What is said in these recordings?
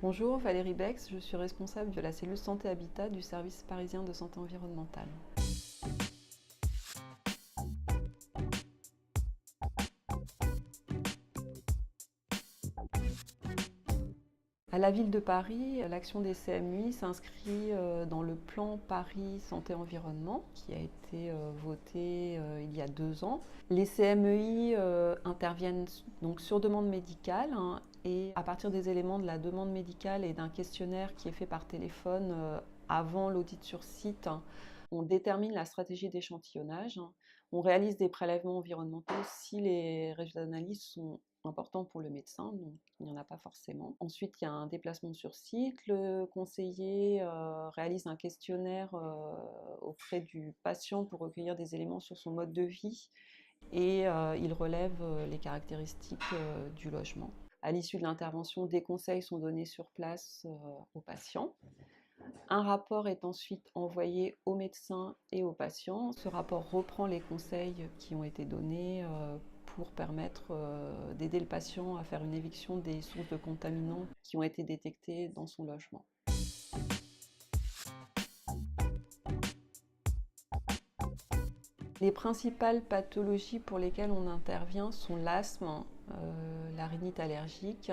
Bonjour, Valérie Bex, je suis responsable de la cellule Santé Habitat du service parisien de santé environnementale. À la ville de Paris, l'action des CMUI s'inscrit dans le plan Paris Santé Environnement qui a été voté il y a 2 ans. Les CMEI interviennent donc sur demande médicale, hein, et à partir des éléments de la demande médicale et d'un questionnaire qui est fait par téléphone avant l'audit sur site, hein, on détermine la stratégie d'échantillonnage, hein. On réalise des prélèvements environnementaux si les résultats d'analyse sont importants pour le médecin, donc il n'y en a pas forcément. Ensuite, il y a un déplacement sur site. Le conseiller réalise un questionnaire auprès du patient pour recueillir des éléments sur son mode de vie et il relève les caractéristiques du logement. À l'issue de l'intervention, des conseils sont donnés sur place aux patients. Un rapport est ensuite envoyé au médecin et au patient. Ce rapport reprend les conseils qui ont été donnés pour permettre d'aider le patient à faire une éviction des sources de contaminants qui ont été détectées dans son logement. Les principales pathologies pour lesquelles on intervient sont l'asthme, la rhinite allergique,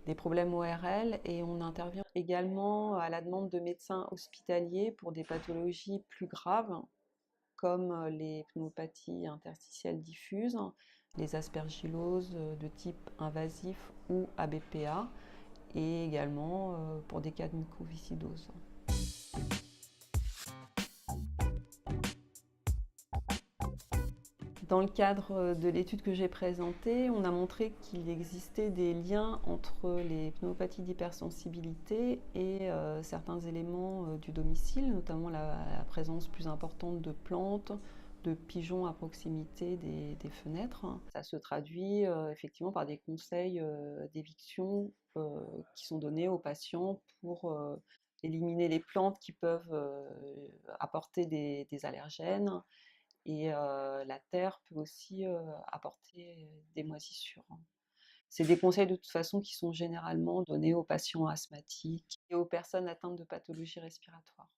des problèmes ORL, et on intervient également à la demande de médecins hospitaliers pour des pathologies plus graves comme les pneumopathies interstitielles diffuses, les aspergilloses de type invasif ou ABPA, et également pour des cas de mucoviscidose. Dans le cadre de l'étude que j'ai présentée, on a montré qu'il existait des liens entre les pneumopathies d'hypersensibilité et certains éléments du domicile, notamment la présence plus importante de plantes, de pigeons à proximité des fenêtres. Ça se traduit effectivement par des conseils d'éviction qui sont donnés aux patients pour éliminer les plantes qui peuvent apporter des allergènes, et la terre peut aussi apporter des moisissures. C'est des conseils de toute façon qui sont généralement donnés aux patients asthmatiques et aux personnes atteintes de pathologies respiratoires.